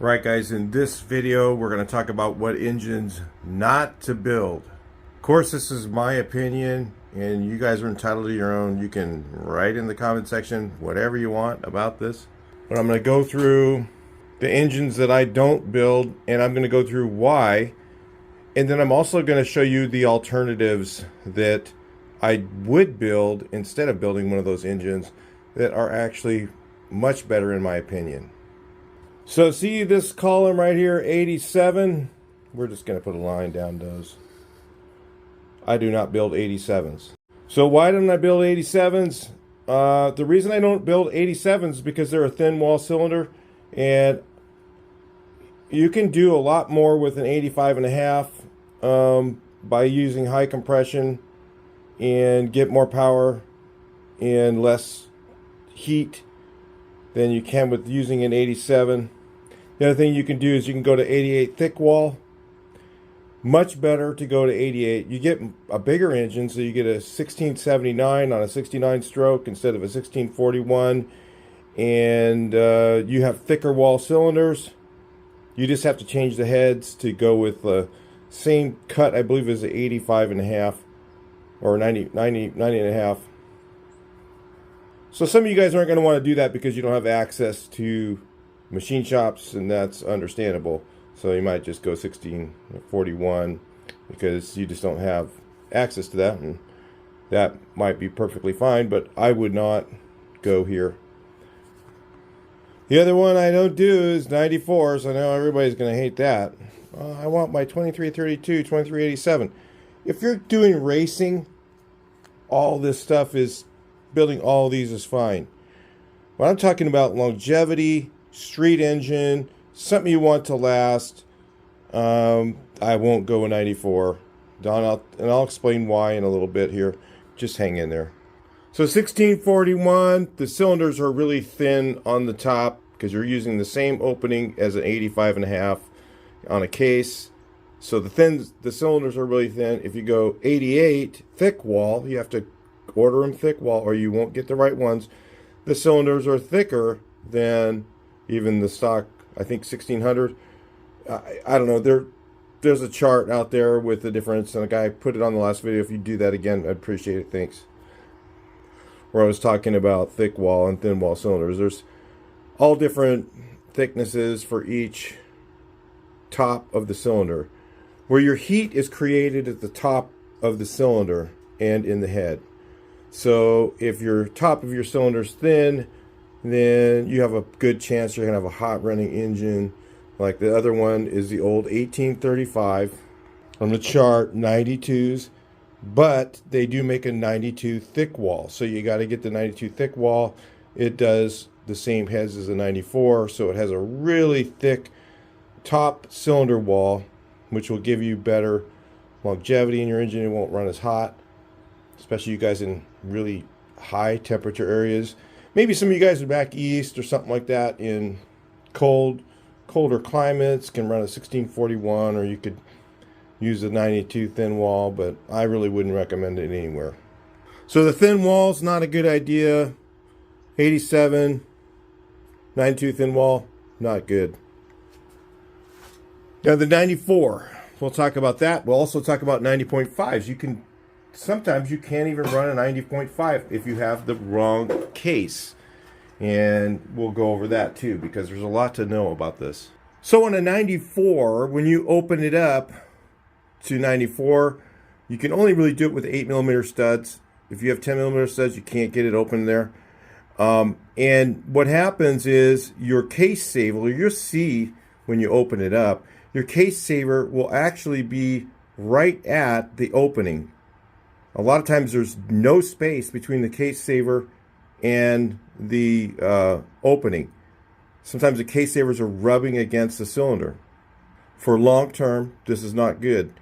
Right, guys, in this video we're going to talk about what engines not to build. Of course, this is my opinion and you guys are entitled to your own. You can write in the comment section whatever you want about this, but I'm going to go through the engines that I don't build and I'm going to go through why, and then I'm also going to show you the alternatives that I would build instead of building one of those engines that are actually much better in my opinion. So see this column right here, 87? We're just going to put a line down those. I do not build 87s. So why don't I build 87s? The reason I don't build 87s is because they're a thin wall cylinder, and you can do a lot more with an 85.5 by using high compression and get more power and less heat than you can with using an 87. The other thing you can do is you can go to 88 thick wall. Much better to go to 88. You get a bigger engine, so you get a 1679 on a 69 stroke instead of a 1641. And you have thicker wall cylinders. You just have to change the heads to go with the same cut, I believe, is the 85.5 or 90.5. So some of you guys aren't going to want to do that because you don't have access to machine shops, and that's understandable. So you might just go 1641 because you just don't have access to that, and that might be perfectly fine, but I would not go here. The other one I don't do is 94s. I know everybody's going to hate that. I want my 2332, 2387. If you're doing racing, all this stuff is, building all these is fine. When I'm talking about longevity, street engine, something you want to last, I won't go a 94. I'll explain why in a little bit here. Just hang in there. So 1641, the cylinders are really thin on the top because you're using the same opening as an 85.5 on a case. So the cylinders are really thin. If you go 88 thick wall, you have to order them thick wall or you won't get the right ones. The cylinders are thicker than even the stock, I think 1600. I don't know. There's a chart out there with the difference, and a guy put it on the last video. If you do that again, I'd appreciate it. Thanks. Where I was talking about thick wall and thin wall cylinders. There's all different thicknesses for each top of the cylinder, where your heat is created at the top of the cylinder and in the head. So if your top of your cylinder is thin, then you have a good chance you're going to have a hot running engine. Like the other one is the old 1835 on the chart, 92s, but they do make a 92 thick wall. So you got to get the 92 thick wall. It does the same heads as a 94, so it has a really thick top cylinder wall, which will give you better longevity in your engine. It won't run as hot, especially you guys in really high temperature areas. Maybe some of you guys are back east or something like that in colder climates can run a 1641, or you could use a 92 thin wall, but I really wouldn't recommend it anywhere. So the thin wall is not a good idea. 87, 92 thin wall, not good. Now the 94, we'll talk about that. We'll also talk about 90.5s. Sometimes you can't even run a 90.5 if you have the wrong case. And we'll go over that too, because there's a lot to know about this. So on a 94, when you open it up to 94, you can only really do it with 8mm studs. If you have 10mm studs, you can't get it open there. And what happens is your case saver, you'll see when you open it up, your case saver will actually be right at the opening. A lot of times there's no space between the case saver and the opening. Sometimes the case savers are rubbing against the cylinder. For long term, this is not good.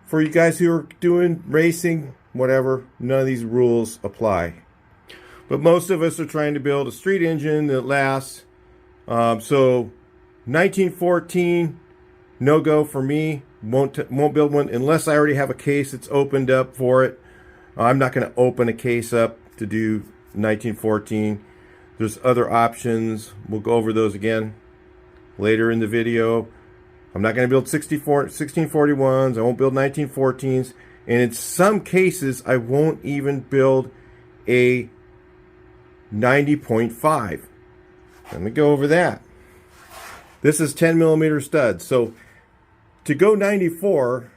For you guys who are doing racing, whatever, none of these rules apply. But most of us are trying to build a street engine that lasts. So 1914, no go for me. Won't build one unless I already have a case that's opened up for it. I'm not going to open a case up to do 1914. There's other options. We'll go over those again. later in the video. I'm not going to build 1641s. I won't build 1914s. And in some cases, I won't even build a 90.5. Let me go over that. This is 10 millimeter studs. So to go 94,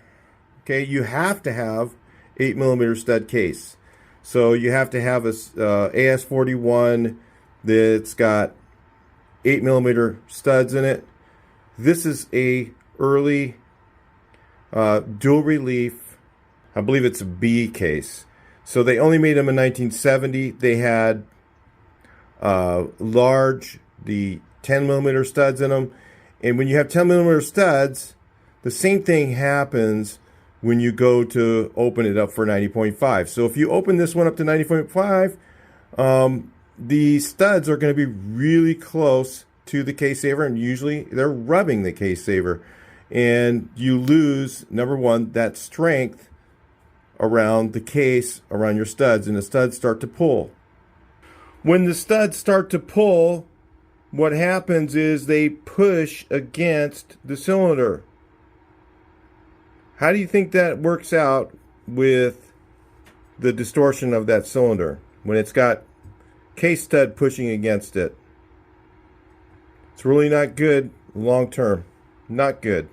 okay, you have to have 8 millimeter stud case. So you have to have a AS41 that's got 8 millimeter studs in it. This is a early dual relief. I believe it's a B case. So they only made them in 1970. They had the 10 millimeter studs in them. And when you have 10 millimeter studs, the same thing happens when you go to open it up for 90.5. So if you open this one up to 90.5, the studs are going to be really close to the case saver, and usually they're rubbing the case saver. And you lose, number one, that strength around the case, around your studs, and the studs start to pull. When the studs start to pull, what happens is they push against the cylinder. How do you think that works out with the distortion of that cylinder when it's got case stud pushing against it? It's really not good long term. Not good.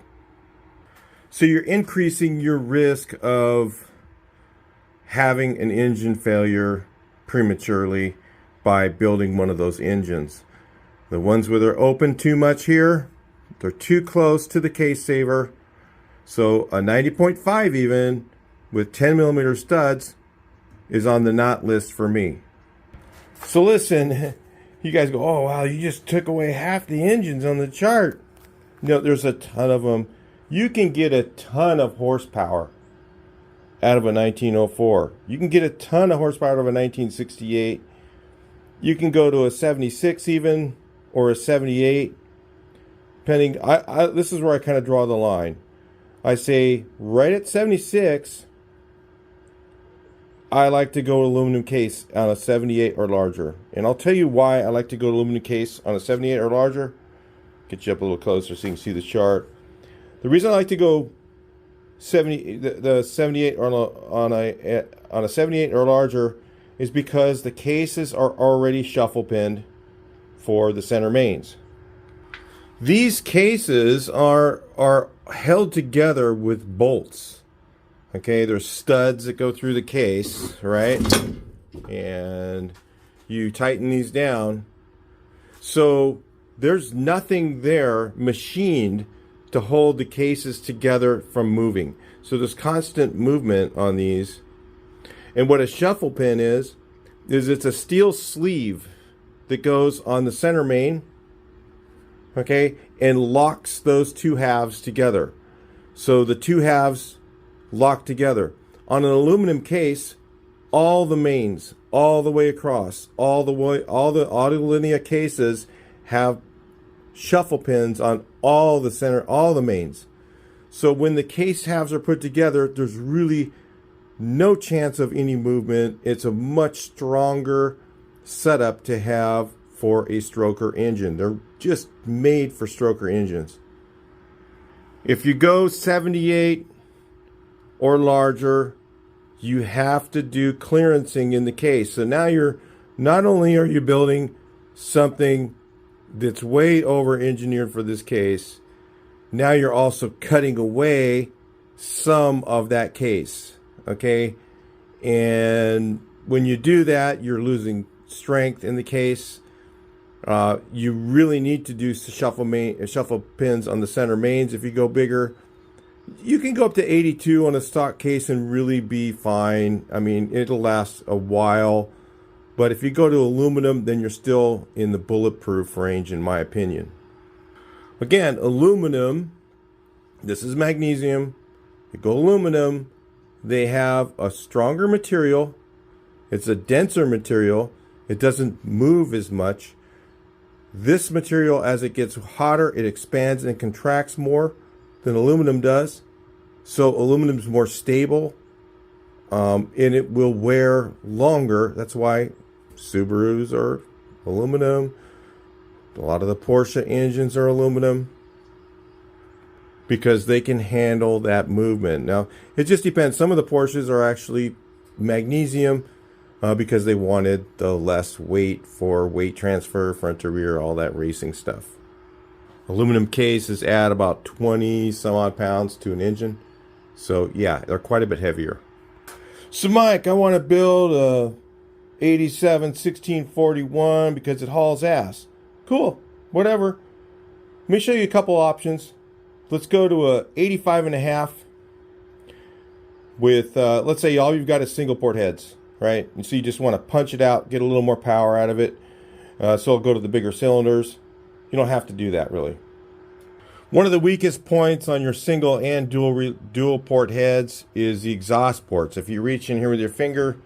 So you're increasing your risk of having an engine failure prematurely by building one of those engines. The ones where they're open too much here, they're too close to the case saver. So a 90.5 even with 10 millimeter studs is on the not list for me. So listen, you guys go, oh wow, you just took away half the engines on the chart. No, there's a ton of them. You can get a ton of horsepower out of a 1904. You can get a ton of horsepower out of a 1968. You can go to a 76 even, or a 78. Depending, this is where I kind of draw the line. I say right at 76, I like to go aluminum case on a 78 or larger. And I'll tell you why I like to go aluminum case on a 78 or larger. Get you up a little closer so you can see the chart. The reason I like to go 78 on a 78 or larger is because the cases are already shuffle pinned for the center mains. These cases are held together with bolts. Okay, there's studs that go through the case, right? And you tighten these down. So there's nothing there machined to hold the cases together from moving. So there's constant movement on these. And what a shuffle pin is it's a steel sleeve that goes on the center main, okay, and locks those two halves together. So the two halves lock together. On an aluminum case, all the mains, all the way across, all the autolinear cases have shuffle pins on all the mains. So when the case halves are put together, there's really no chance of any movement. It's a much stronger setup to have for a stroker engine. They're just made for stroker engines. If you go 78 or larger, you have to do clearancing in the case. So now you're not only are you building something that's way over engineered for this case, now you're also cutting away some of that case. Okay, and when you do that, you're losing strength in the case. You really need to do shuffle pins on the center mains. If you go bigger, you can go up to 82 on a stock case and really be fine. I mean, it'll last a while. But if you go to aluminum, then you're still in the bulletproof range, in my opinion. Again, aluminum, this is magnesium. You go aluminum, they have a stronger material. It's a denser material. It doesn't move as much. This material, as it gets hotter, it expands and contracts more than aluminum does. So aluminum is more stable, and it will wear longer. That's why Subarus are aluminum. A lot of the Porsche engines are aluminum because they can handle that movement. Now, it just depends. Some of the Porsches are actually magnesium because they wanted the less weight for weight transfer, front to rear, all that racing stuff. Aluminum cases add about 20 some odd pounds to an engine. So yeah, they're quite a bit heavier. So Mike, I want to build a 87 1641 because it hauls ass. Cool, whatever. Let me show you a couple options. Let's go to a 85.5 with, let's say all you've got is single port heads, right? And so you just want to punch it out, get a little more power out of it. So it'll go to the bigger cylinders. You don't have to do that really. One of the weakest points on your single and dual port heads is the exhaust ports. If you reach in here with your finger,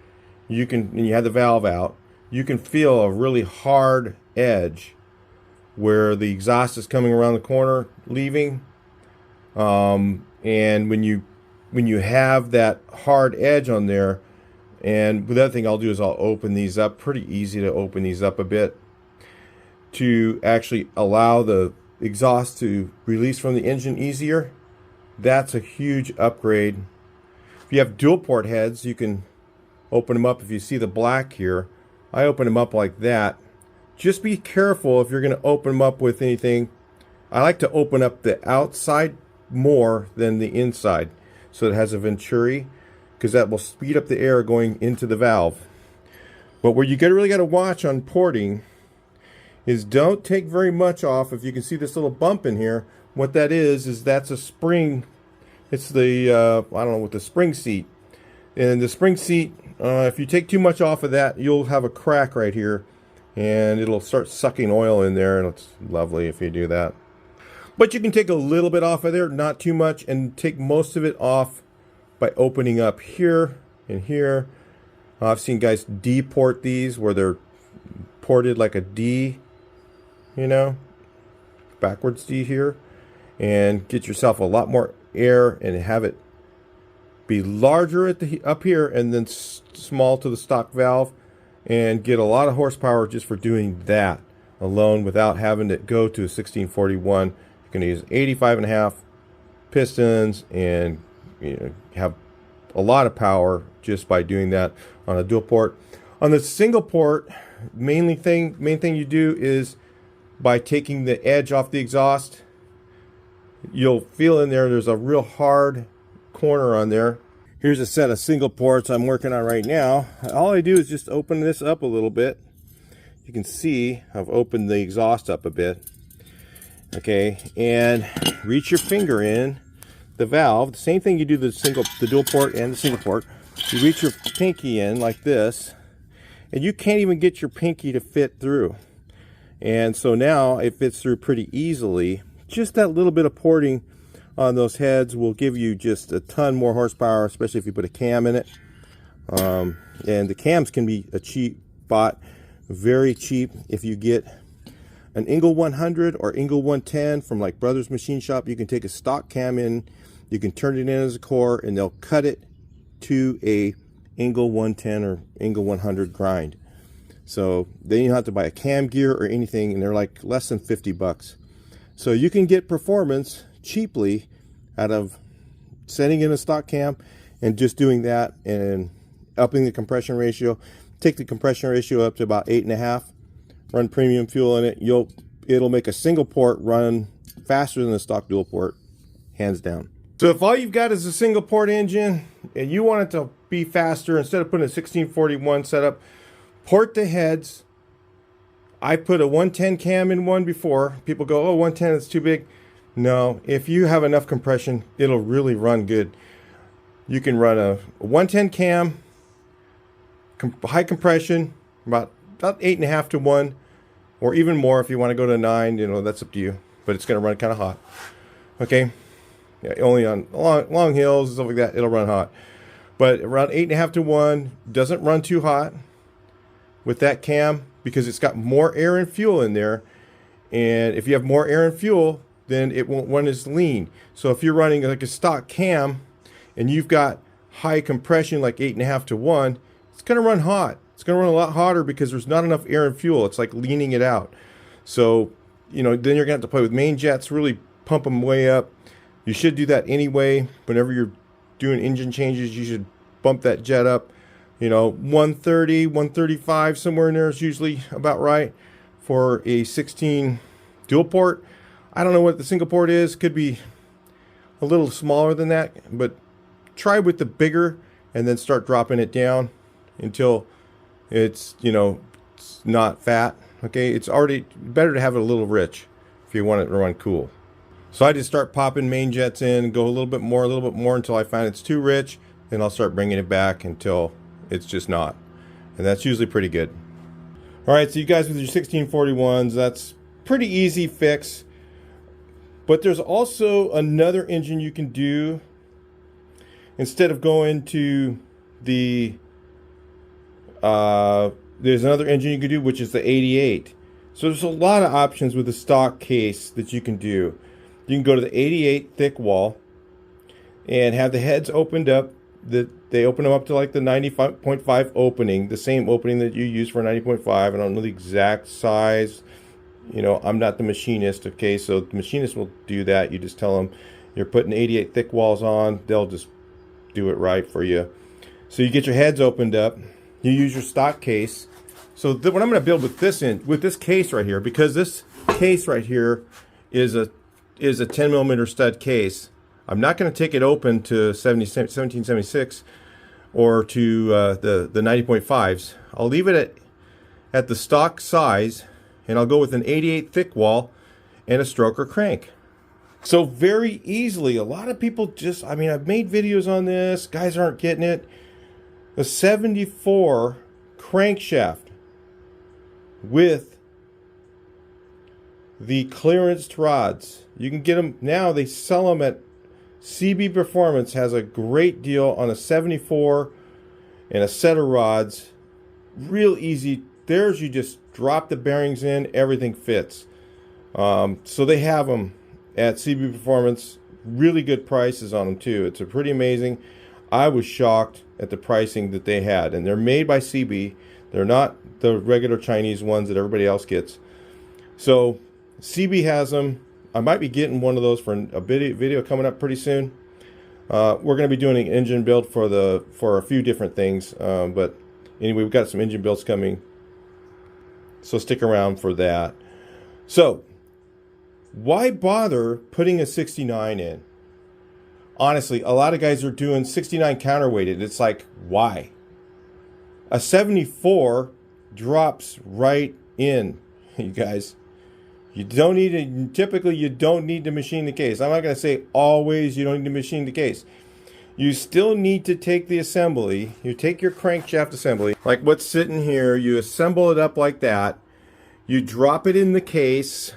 you can, and you have the valve out, you can feel a really hard edge where the exhaust is coming around the corner, leaving. And when you have that hard edge on there, and the other thing I'll do is I'll open these up. Pretty easy to open these up a bit to actually allow the exhaust to release from the engine easier. That's a huge upgrade. If you have dual port heads, you can open them up. If you see the black here, I open them up like that. Just be careful if you're going to open them up with anything. I like to open up the outside more than the inside so it has a venturi, because that will speed up the air going into the valve. But where you really got to watch on porting is don't take very much off. If you can see this little bump in here, what that is that's a spring. It's the I don't know, with the spring seat. And the spring seat, if you take too much off of that, you'll have a crack right here, and it'll start sucking oil in there, and it's lovely if you do that. But you can take a little bit off of there, not too much, and take most of it off by opening up here and here. I've seen guys deport these where they're ported like a D, you know, backwards D here, and get yourself a lot more air and have it be larger at the up here and then small to the stock valve, and get a lot of horsepower just for doing that alone without having to go to a 1641. You're going to use 85.5 pistons and, you know, have a lot of power just by doing that on a dual port. On the single port, main thing you do is by taking the edge off the exhaust. You'll feel in there's a real hard corner on there. Here's a set of single ports I'm working on right now. All I do is just open this up a little bit. You can see I've opened the exhaust up a bit. Okay, and reach your finger in the valve. The same thing you do the dual port and the single port. You reach your pinky in like this, and you can't even get your pinky to fit through. And so now it fits through pretty easily. Just that little bit of porting on those heads will give you just a ton more horsepower, especially if you put a cam in it. And the cams can be a cheap bought, very cheap. If you get an Engel 100 or Engel 110 from like Brothers Machine Shop, you can take a stock cam in, you can turn it in as a core, and they'll cut it to a Engel 110 or Engel 100 grind. So then you don't have to buy a cam gear or anything, and they're like less than 50 bucks. So you can get performance cheaply out of setting in a stock cam and just doing that and upping the compression ratio. Take the compression ratio up to about 8.5. Run premium fuel in it. It'll make a single port run faster than the stock dual port, hands down. So if all you've got is a single port engine and you want it to be faster, instead of putting a 1641 setup, port the heads. I put a 110 cam in one before. People go, oh, 110 is too big. No, if you have enough compression, it'll really run good. You can run a 110 cam, high compression, about 8.5 to 1, or even more if you want to go to 9. You know, that's up to you. But it's going to run kind of hot. Okay, yeah, only on long hills and stuff like that, it'll run hot. But around 8.5 to 1, doesn't run too hot with that cam because it's got more air and fuel in there. And if you have more air and fuel, then it won't run as lean. So if you're running like a stock cam and you've got high compression like 8.5 to 1, it's going to run hot. It's going to run a lot hotter because there's not enough air and fuel. It's like leaning it out. So you know, then you're gonna have to play with main jets, really pump them way up. You should do that anyway. Whenever you're doing engine changes, you should bump that jet up. You know, 130, 135, somewhere in there is usually about right for a 16 dual port. I don't know what the single port is. Could be a little smaller than that, but try with the bigger and then start dropping it down until it's, you know, it's not fat. Okay, it's already better to have it a little rich if you want it to run cool. So I just start popping main jets in, go a little bit more until I find it's too rich. Then I'll start bringing it back until it's just not. And that's usually pretty good. All right, so you guys with your 1641s, that's pretty easy fix. But there's also another engine you can do. Instead of going to the, there's another engine you can do, which is the 88. So there's a lot of options with the stock case that you can do. You can go to the 88 thick wall and have the heads opened up. They open them up to like the 90.5 opening, the same opening that you use for a 90.5. I don't know the exact size. You know, I'm not the machinist, okay? So the machinist will do that. You just tell them you're putting 88 thick walls on. They'll just do it right for you. So you get your heads opened up. You use your stock case. So what I'm going to build with this case right here, because this case right here is a 10 millimeter stud case. I'm not going to take it open to 1776 or to the 90.5s. I'll leave it at the stock size, and I'll go with an 88 thick wall and a stroker crank. So very easily, a lot of people just, I mean, I've made videos on this, guys aren't getting it. A 74 crankshaft with the clearanced rods. You can get them now, they sell them at CB Performance, has a great deal on a 74 and a set of rods. Real easy. There's, you just drop the bearings in, everything fits. So they have them at CB Performance. Really good prices on them too. It's a pretty amazing. I was shocked at the pricing that they had, and they're made by CB. They're not the regular Chinese ones that everybody else gets. So CB has them. I might be getting one of those for a video coming up pretty soon. We're going to be doing an engine build for a few different things, but anyway, we've got some engine builds coming, so stick around for that. So why bother putting a 69 in? Honestly, a lot of guys are doing 69 counterweighted. It's like, why? A 74 drops right in, you guys. You don't need to, typically you don't need to machine the case. I'm not going to say always you don't need to machine the case. You still need to take the assembly. You take your crankshaft assembly, like what's sitting here, you assemble it up like that. You drop it in the case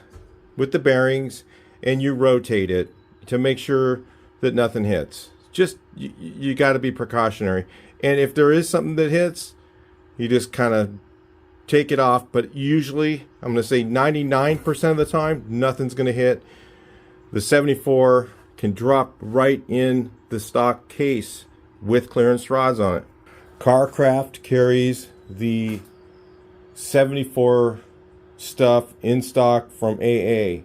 with the bearings and you rotate it to make sure that nothing hits. Just, you got to be precautionary. And if there is something that hits, you just kind of take it off. But usually, I'm going to say 99% of the time, nothing's going to hit. The 74 can drop right in the stock case with clearance rods on it. Carcraft carries the 74 stuff in stock from AA.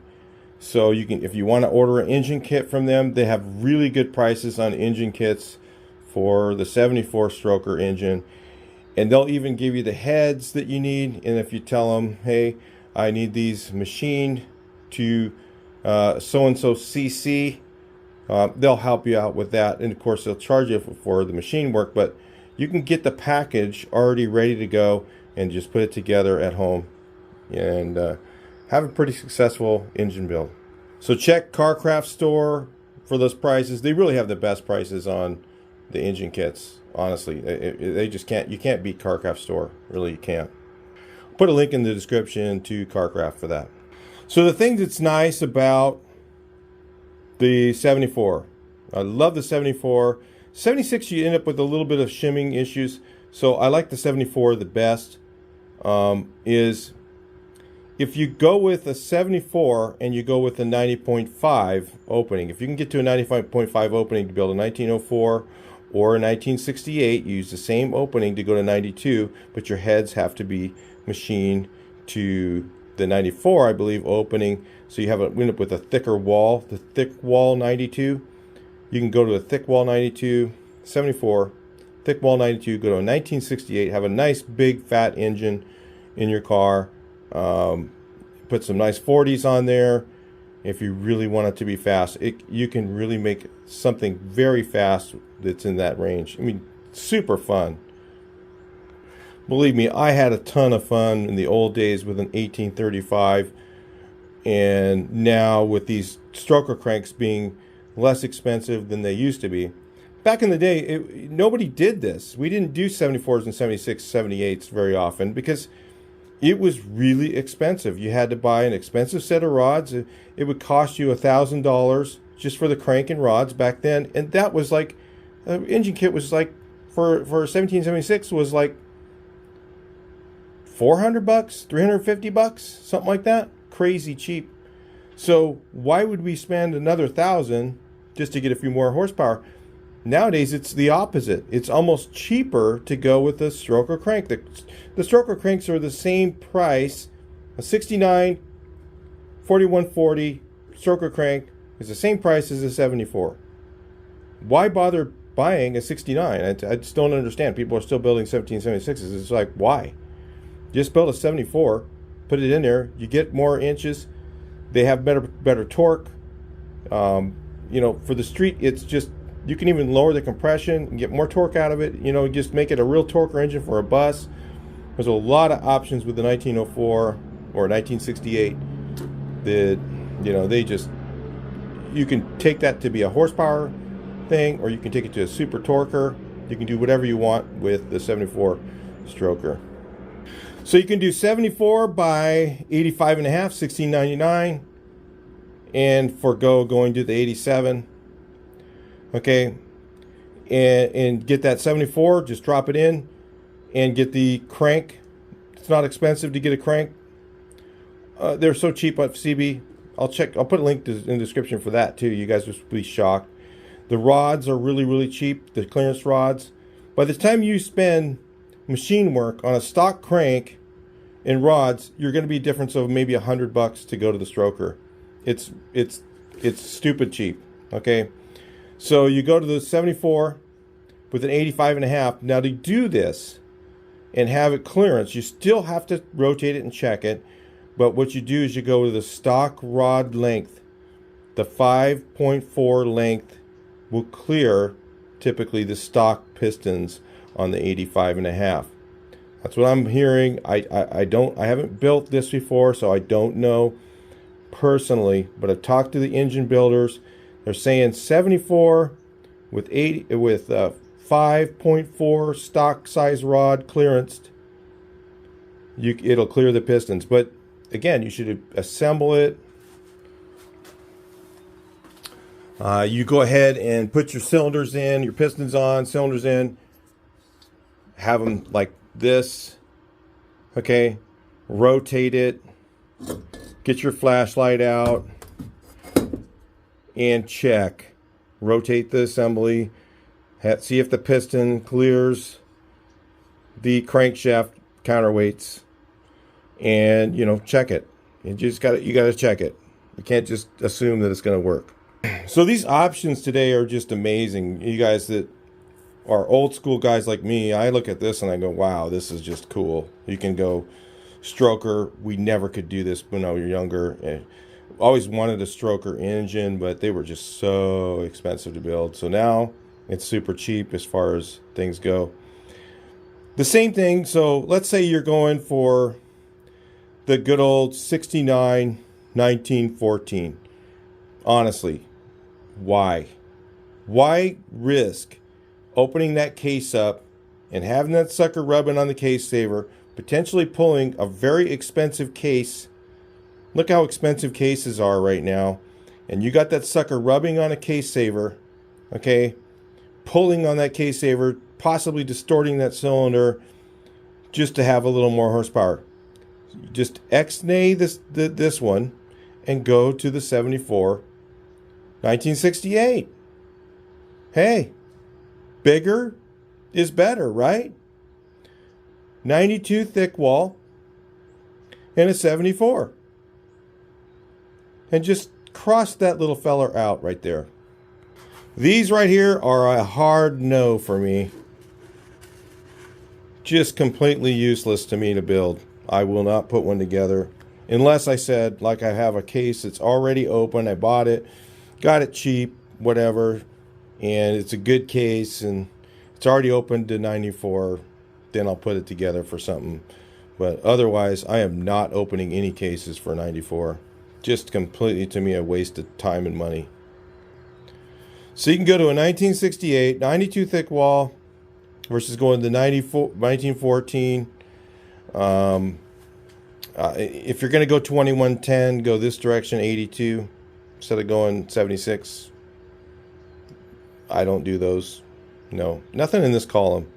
So you can, if you want to order an engine kit from them, they have really good prices on engine kits for the 74 stroker engine. And they'll even give you the heads that you need. And if you tell them, hey, I need these machined to so-and-so CC, they'll help you out with that. And of course, they'll charge you for the machine work, but you can get the package already ready to go and just put it together at home and have a pretty successful engine build. So check Carcraft store for those prices. They really have the best prices on the engine kits. Honestly, they just can't. You can't beat Carcraft store. Really, you can't. Put a link in the description to Carcraft for that. So the thing that's nice about the 74, I love the 74. 76, you end up with a little bit of shimming issues. So I like the 74 the best. Is if you go with a 74 and you go with a 90.5 opening, if you can get to a 95.5 opening to build a 1904 or a 1968, use the same opening to go to 92, but your heads have to be machined to the 94, I believe, opening, so you end up with a thicker wall, the thick wall 92. You can go to a thick wall 92, 74, thick wall 92, go to a 1968, have a nice big fat engine in your car, put some nice 40s on there. If you really want it to be fast, you can really make something very fast that's in that range. I mean, super fun. Believe me, I had a ton of fun in the old days with an 1835, and now with these stroker cranks being less expensive than they used to be. Back in the day, nobody did this. We didn't do 74s and 76, 78s very often because it was really expensive. You had to buy an expensive set of rods. It would cost you $1,000 just for the crank and rods back then. And that was like, engine kit was like, for 1776 was like $400, $350, something like that. Crazy cheap. So why would we spend another $1,000 just to get a few more horsepower? Nowadays, it's the opposite. It's almost cheaper to go with the stroker crank. The stroker cranks are the same price. A 69 4140 stroker crank is the same price as a 74. Why bother buying a 69? I just don't understand. People are still building 1776s. It's like, why? Just build a 74, put it in there. You get more inches. They have better torque. You know, for the street, it's just, you can even lower the compression and get more torque out of it. You know, just make it a real torquer engine for a bus. There's a lot of options with the 1904 or 1968 that, you know, you can take that to be a horsepower thing, or you can take it to a super torquer. You can do whatever you want with the 74 stroker. So you can do 74 by 85 and a half, $16.99, and forego going to the 87. Okay, and get that 74, just drop it in and get the crank. It's not expensive to get a crank. They're so cheap at CB. I'll put a link in the description for that too. You guys will be shocked. The rods are really, really cheap, the clearance rods. By the time you spend machine work on a stock crank and rods, you're going to be a difference of maybe $100 to go to the stroker. It's stupid cheap. Okay. So you go to the 74 with an 85 and a half. Now to do this and have it clearance, you still have to rotate it and check it. But what you do is you go to the stock rod length. The 5.4 length will clear typically the stock pistons on the 85 and a half. That's what I'm hearing. I haven't built this before, so I don't know personally, but I've talked to the engine builders. They're saying 74 with 5.4 stock size rod clearanced, it'll clear the pistons. But again, you should assemble it. You go ahead and put your cylinders in, your pistons on, cylinders in. Have them like this. Okay, rotate it. Get your flashlight out and check. Rotate the assembly. See if the piston clears the crankshaft counterweights, and check it. You gotta check it. You can't just assume that it's gonna work. So these options today are just amazing. You guys that are old school guys like me, I look at this and I go, wow, this is just cool. You can go stroker. We never could do this when I was younger. Always wanted a stroker engine, but they were just so expensive to build. So now it's super cheap as far as things go. The same thing, so let's say you're going for the good old 69 1914. Honestly, why? Why risk opening that case up and having that sucker rubbing on the case saver, potentially pulling a very expensive case? Look how expensive cases are right now. And you got that sucker rubbing on a case saver, okay? Pulling on that case saver, possibly distorting that cylinder just to have a little more horsepower. Just X-nay this one and go to the 74 1968. Hey, bigger is better, right? 92 thick wall. and a 74. And just cross that little feller out right there. These right here are a hard no for me. Just completely useless to me to build. I will not put one together. Unless I said, like I have a case that's already open. I bought it, got it cheap, whatever. And it's a good case and it's already opened to 94. Then I'll put it together for something. But otherwise, I am not opening any cases for 94. Just completely, to me, a waste of time and money. So you can go to a 1968, 92 thick wall versus going to 1914. If you're going to go 2110, go this direction, 82, instead of going 76. I don't do those. No, nothing in this column.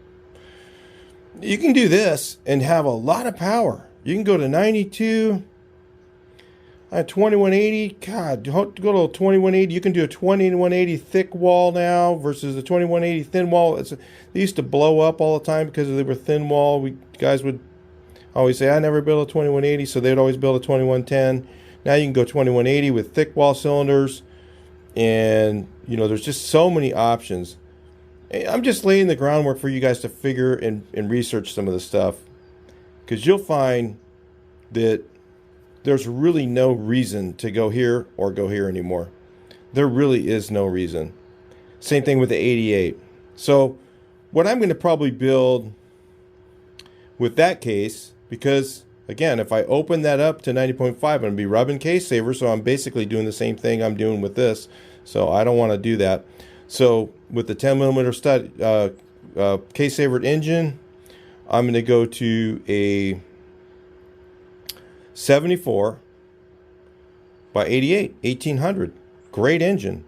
You can do this and have a lot of power. You can go to 92, 2180. God, go to 2180. You can do a 2180 thick wall now versus a 2180 thin wall. They used to blow up all the time because they were thin wall. Guys would always say, I never built a 2180, so they'd always build a 2110. Now you can go 2180 with thick wall cylinders, and you know there's just so many options. I'm just laying the groundwork for you guys to figure and research some of the stuff, because you'll find that there's really no reason to go here or go here anymore. There really is no reason. Same thing with the 88. So what I'm going to probably build with that case, because again, if I open that up to 90.5, I'm going to be rubbing case saver. So I'm basically doing the same thing I'm doing with this. So I don't want to do that. So with the 10 millimeter stud, case savered engine, I'm going to go to a 74 by 88, 1800. Great engine.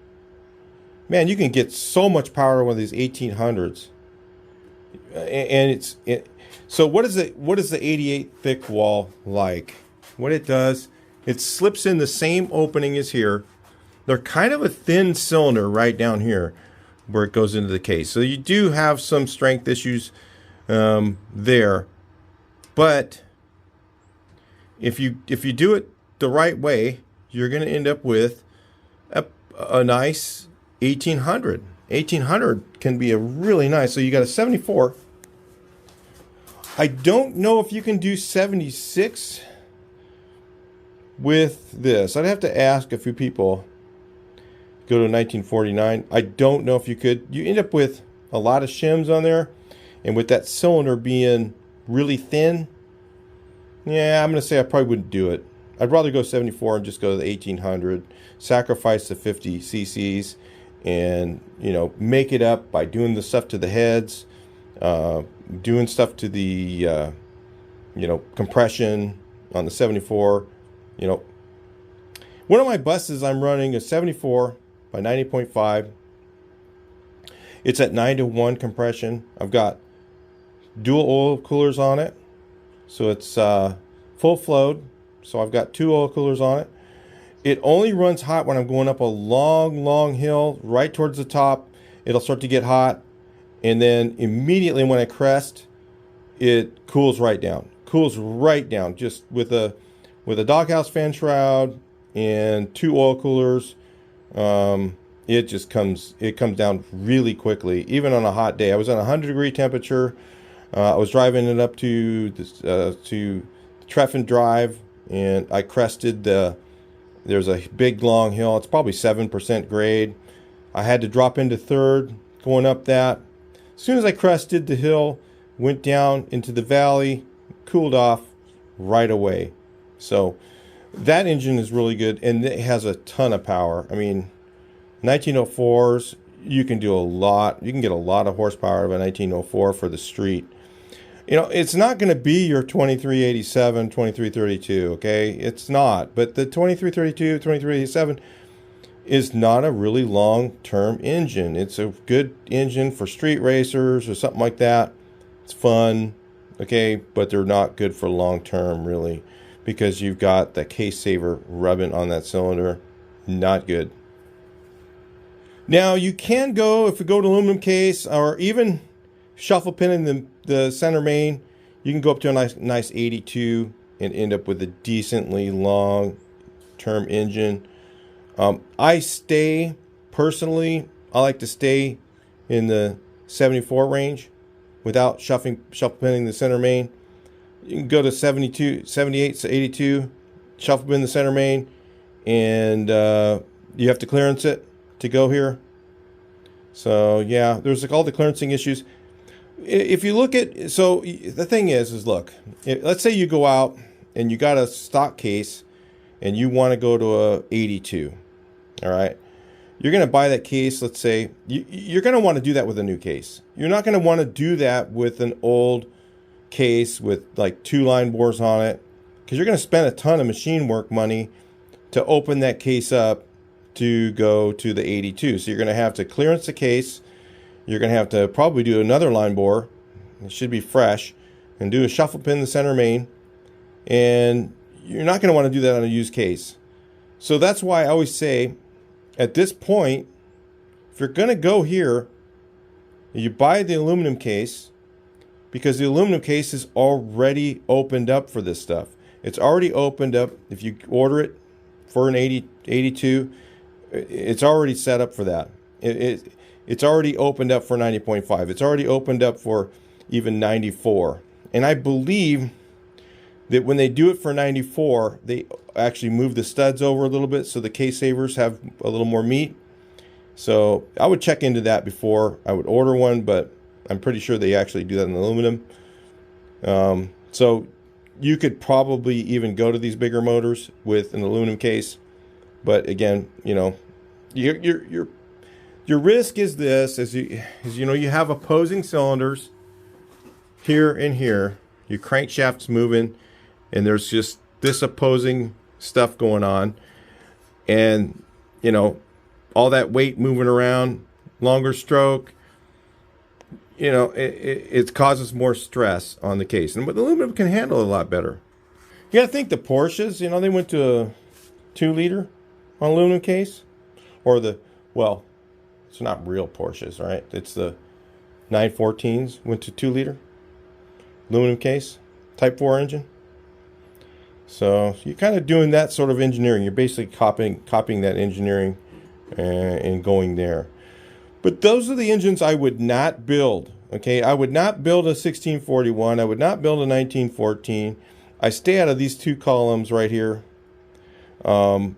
Man, you can get so much power with these 1800s. And so what is the 88 thick wall like? What it does, it slips in the same opening as here. They're kind of a thin cylinder right down here where it goes into the case. So you do have some strength issues there. But if you do it the right way, you're going to end up with a nice 1800. 1800 can be a really nice. So you got a 74. I don't know if you can do 76 with this. I'd have to ask a few people. Go to 1949. I don't know if you could. You end up with a lot of shims on there, and with that cylinder being really thin, yeah, I'm going to say I probably wouldn't do it. I'd rather go 74 and just go to the 1800, sacrifice the 50 cc's, and you know, make it up by doing the stuff to the heads, doing stuff to the you know, compression on the 74. You know, one of my buses I'm running a 74 by 90.5. It's at 9-to-1 compression. I've got dual oil coolers on it, so it's full flowed. So I've got 2 oil coolers on it. It only runs hot when I'm going up a long hill right towards the top. It'll start to get hot, and then immediately when I crest, it cools right down. Cools right down, just with a doghouse fan shroud and 2 oil coolers. It comes down really quickly, even on a hot day. I was on a 100-degree temperature. I was driving it up to Treffin Drive, and I crested there's a big long hill. It's probably 7% grade. I had to drop into third going up that. As soon as I crested the hill, went down into the valley, cooled off right away. So that engine is really good, and it has a ton of power. I mean, 1904s, you can do a lot. You can get a lot of horsepower out of a 1904 for the street. You know, it's not going to be your 2387, 2332, okay? It's not. But the 2332, 2387 is not a really long-term engine. It's a good engine for street racers or something like that. It's fun, okay? But they're not good for long-term, really, because you've got the case saver rubbing on that cylinder. Not good. Now, you can go, if you go to aluminum case or even shuffle pin in the center main, you can go up to a nice 82 and end up with a decently long-term engine. Personally, I like to stay in the 74 range without shuffle pinning the center main. You can go to 72, 78, 82, shuffle pin the center main, and you have to clearance it to go here. So yeah, there's like all the clearancing issues. If you look at, so the thing is look, let's say you go out and you got a stock case and you want to go to a 82. All right. You're going to buy that case. Let's say you're going to want to do that with a new case. You're not going to want to do that with an old case with like 2 line bores on it, because you're going to spend a ton of machine work money to open that case up to go to the 82. So you're going to have to clearance the case. You're going to have to probably do another line bore. It should be fresh, and do a shuffle pin the center main. And you're not going to want to do that on a used case. So that's why I always say, at this point, if you're going to go here, you buy the aluminum case, because the aluminum case is already opened up for this stuff. It's already opened up. If you order it for an 82, it's already set up for that. It's already opened up for 90.5. It's already opened up for even 94. And I believe that when they do it for 94, they actually move the studs over a little bit so the case savers have a little more meat. So I would check into that before I would order one, but I'm pretty sure they actually do that in aluminum. So you could probably even go to these bigger motors with an aluminum case. But again, you know, your risk is this: you know, you have opposing cylinders here and here. Your crankshaft's moving, and there's just this opposing stuff going on, and you know, all that weight moving around, longer stroke. You know, it causes more stress on the case, and but the aluminum can handle it a lot better. You got to think the Porsches. You know, they went to a 2-liter on aluminum case, or well, it's not real Porsches, right? It's the 914s went to 2-liter aluminum case, Type 4 engine. So you're kind of doing that sort of engineering. You're basically copying that engineering and going there. But those are the engines I would not build. Okay, I would not build a 1641. I would not build a 1914. I stay out of these 2 columns right here. And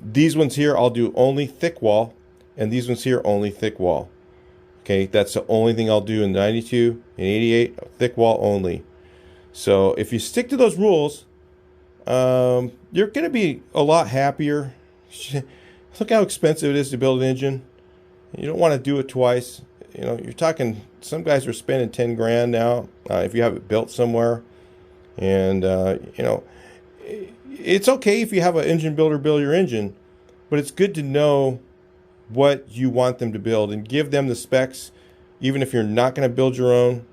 these ones here, I'll do only thick wall. And these ones here, only thick wall. Okay, that's the only thing I'll do in 92 and 88, thick wall only. So if you stick to those rules, you're going to be a lot happier. Look how expensive it is to build an engine. You don't want to do it twice. You know, you're talking, some guys are spending 10 grand now if you have it built somewhere. And, you know, it's okay if you have an engine builder build your engine, but it's good to know what you want them to build and give them the specs. Even if you're not going to build your own,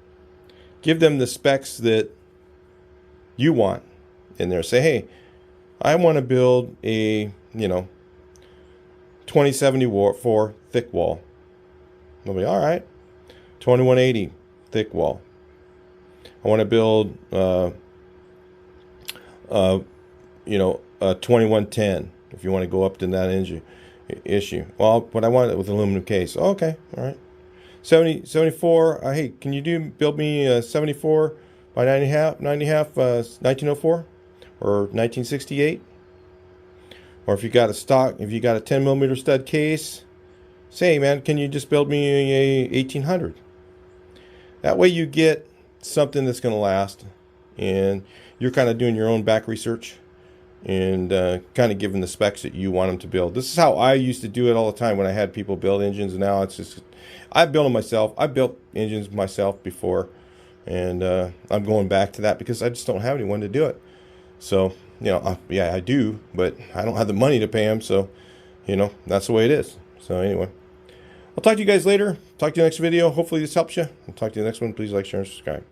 give them the specs that you want in there. Say, hey, I want to build a, you know, 2074 thick wall. They'll be all right. 2180 thick wall. I want to build, you know, a 2110 if you want to go up to that engine issue. Well, but I want it with aluminum case. Okay, all right. 74. Hey, can you build me a 74 by 9 and a half, 1904 or 1968? Or if you got a stock, if you got a 10 millimeter stud case, say, man, can you just build me a 1800? That way you get something that's going to last, and you're kind of doing your own back research and kind of giving the specs that you want them to build. This is how I used to do it all the time when I had people build engines, and now it's just, I build them myself. I built engines myself before, and I'm going back to that because I just don't have anyone to do it. So, you know, yeah, I do, but I don't have the money to pay them, so, you know, that's the way it is. So anyway, I'll talk to you guys later. Talk to you next video. Hopefully this helps you. I'll talk to you in the next one. Please like, share, and subscribe.